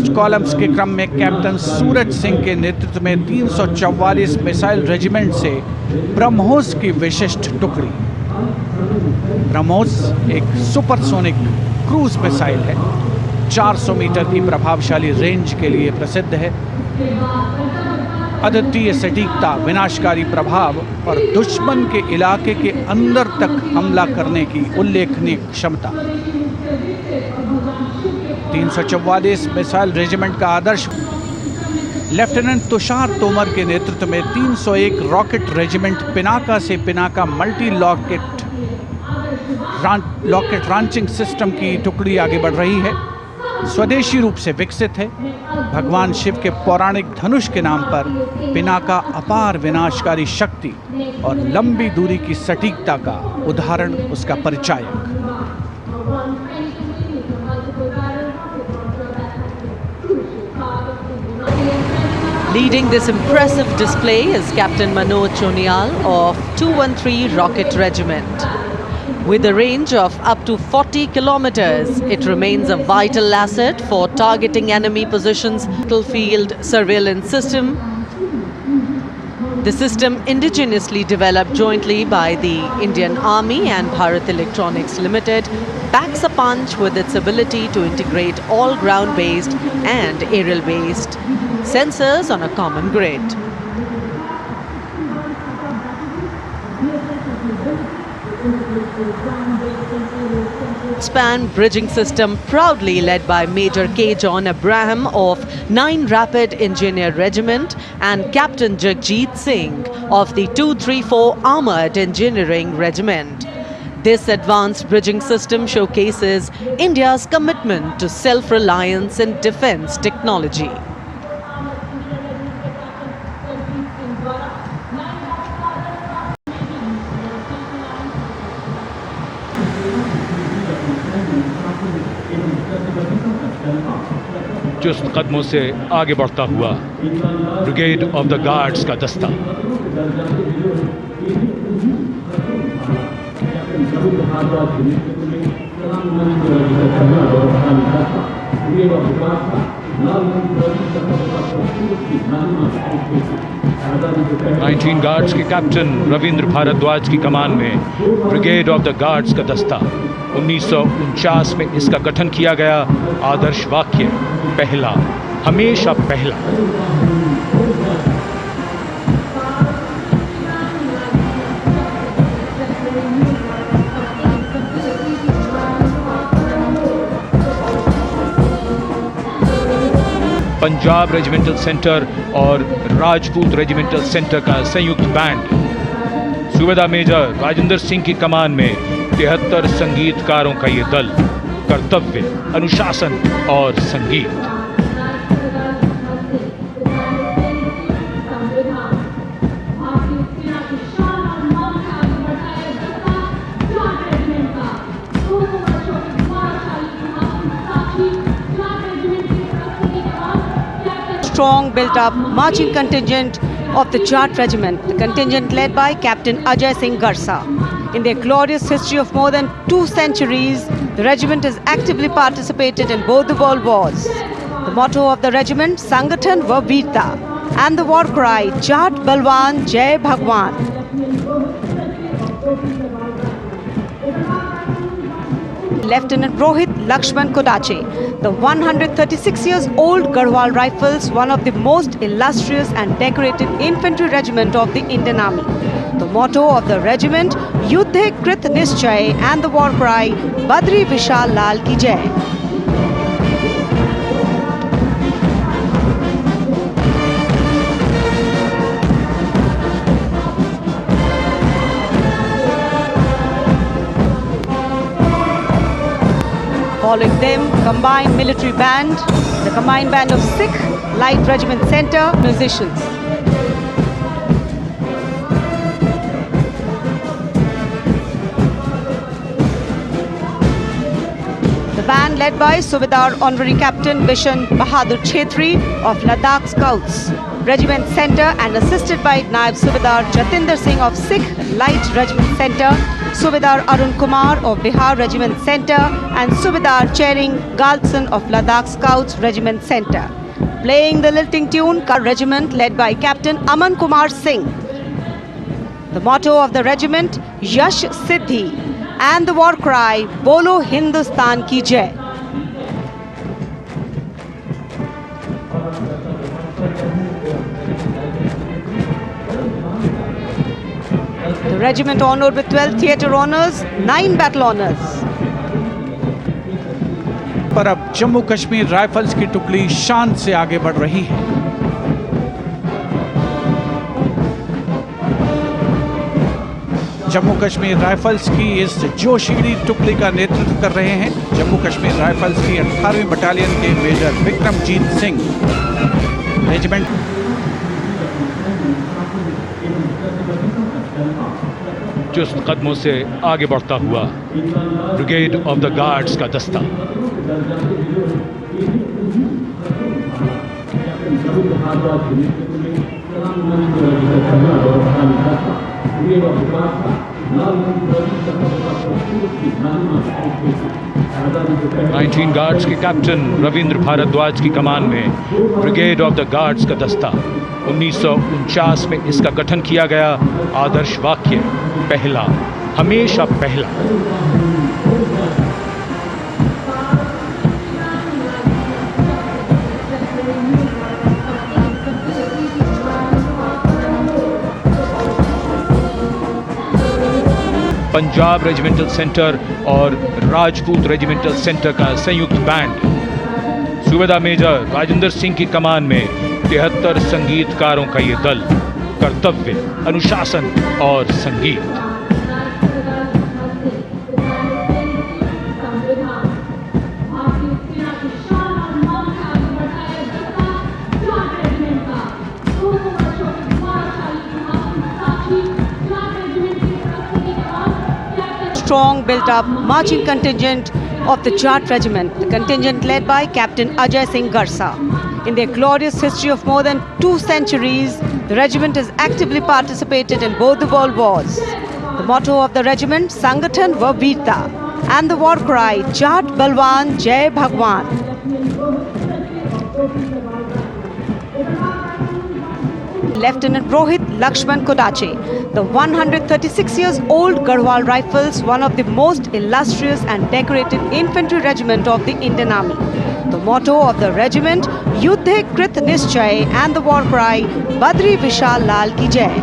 First columns के क्रम में कैप्टन सूरज सिंह के नेतृत्व में 344 मिसाइल रेजिमेंट से ब्रह्मोस की विशिष्ट टुकड़ी। ब्रह्मोस एक सुपरसोनिक क्रूज मिसाइल है, 400 मीटर की प्रभावशाली रेंज के लिए प्रसिद्ध है। अद्वितीय सटीकता, विनाशकारी प्रभाव और दुश्मन के इलाके के अंदर तक हमला करने की उल्लेखनीय क्षमता। 344 मिसाइल रेजिमेंट का आदर्श लेफ्टिनेंट तुषार तोमर के नेतृत्व में 301 रॉकेट रेजिमेंट पिनाका से Pinaka multi locket launching system की टुकड़ी आगे बढ़ रही है। स्वदेशी रूप से विकसित है। भगवान शिव के पौराणिक धनुष के नाम पर पिनाका अपार विनाशकारी शक्ति और लंबी दूरी की सटीकता का उदाहरण उसका परिचायक। Leading this impressive display is Captain Manoj Chonial of 213 Rocket Regiment. With a range of up to 40 kilometers, it remains a vital asset for targeting enemy positions. Battlefield surveillance system. The system indigenously developed jointly by the Indian Army and Bharat Electronics Limited packs a punch with its ability to integrate all ground-based and aerial-based sensors on a common grid. Span bridging system proudly led by Major K. John Abraham of 9 Rapid Engineer Regiment and Captain Jagjit Singh of the 234 Armored Engineering Regiment. This advanced bridging system showcases India's commitment to self-reliance in defense technology. चुस्त कदमों से आगे बढ़ता हुआ brigade of the guards का दस्ता। Nineteen guards के captain Ravindra Bhardwaj की कमान में ब्रिगेड ऑफ द गार्ड्स का दस्ता। 1949 में इसका गठन किया गया। आदर्श वाक्य पहला, हमेशा पहला। पंजाब रेजिमेंटल सेंटर और राजपूत रेजिमेंटल सेंटर का संयुक्त बैंड। सूबेदार मेजर राजेंद्र सिंह की कमान में 73 संगीतकारों का ये दल। कर्तव्य, अनुशासन और संगीत। Strong built-up marching contingent of the Jat Regiment, the contingent led by Captain Ajay Singh Garsa. In their glorious history of more than 2 centuries, the regiment has actively participated in both the world wars. The motto of the regiment, Sangathan va Veerta, and the war cry, Jat Balwan Jai Bhagwan. Lieutenant Rohit Lakshman Kodache, the 136 years old Garhwal Rifles, one of the most illustrious and decorated infantry regiment of the Indian Army. The motto of the regiment, Yuddhe Krit Nischay, and the war cry, Badri Vishal Lal Ki Jai. Following them, combined military band, the combined band of Sikh Light Regiment Centre musicians. The band led by Subedar Honorary Captain Bishan Bahadur Chhetri of Ladakh Scouts Regiment Centre and assisted by Naib Subedar Jatinder Singh of Sikh Light Regiment Centre, Subedar Arun Kumar of Bihar Regiment Center and Subedar Chering Galson of Ladakh Scouts Regiment Center. Playing the lilting tune, regiment led by Captain Aman Kumar Singh. The motto of the regiment, Yash Siddhi, and the war cry, Bolo Hindustan Ki Jai. The regiment honored with 12 theatre honours, 9 battle honours. पर अब Jammu Kashmir rifles की टुकड़ी शान से आगे बढ़ रही है। जम्मू कश्मीर राइफल्स की इस जोशीली टुकड़ी का नेतृत्व कर रहे हैं जम्मू कश्मीर राइफल्स की 18वीं बटालियन के मेजर विक्रमजीत सिंह। रेजिमेंट चुस्त कदमों से आगे बढ़ता हुआ ब्रिगेड ऑफ द गार्ड्स का दस्ता। नाइनटीन गार्ड्स के कैप्टन रविंद्र भारद्वाज की कमान में ब्रिगेड ऑफ द गार्ड्स का दस्ता। 1949 में इसका गठन किया गया। आदर्श वाक्य, पहला हमेशा पहला। पंजाब रेजिमेंटल सेंटर और राजपूत रेजिमेंटल सेंटर का संयुक्त बैंड। सूबेदार मेजर राजेंद्र सिंह की कमान में 73 संगीतकारों का ये दल। कर्तव्य, अनुशासन और संगीत। Strong built-up marching contingent of the Jat Regiment, the contingent led by Captain Ajay Singh Garsa. In their glorious history of more than 2 centuries, the regiment has actively participated in both the world wars. The motto of the regiment, Sangathan va Veerta, and the war cry, Jat Balwan Jai Bhagwan. Lieutenant Rohit Lakshman Kodache, the 136 years old Garhwal Rifles, one of the most illustrious and decorated infantry regiment of the Indian Army. The motto of the regiment, Yuddhe Krit Nischay, and the war cry, Badri Vishal Lal Ki Jai.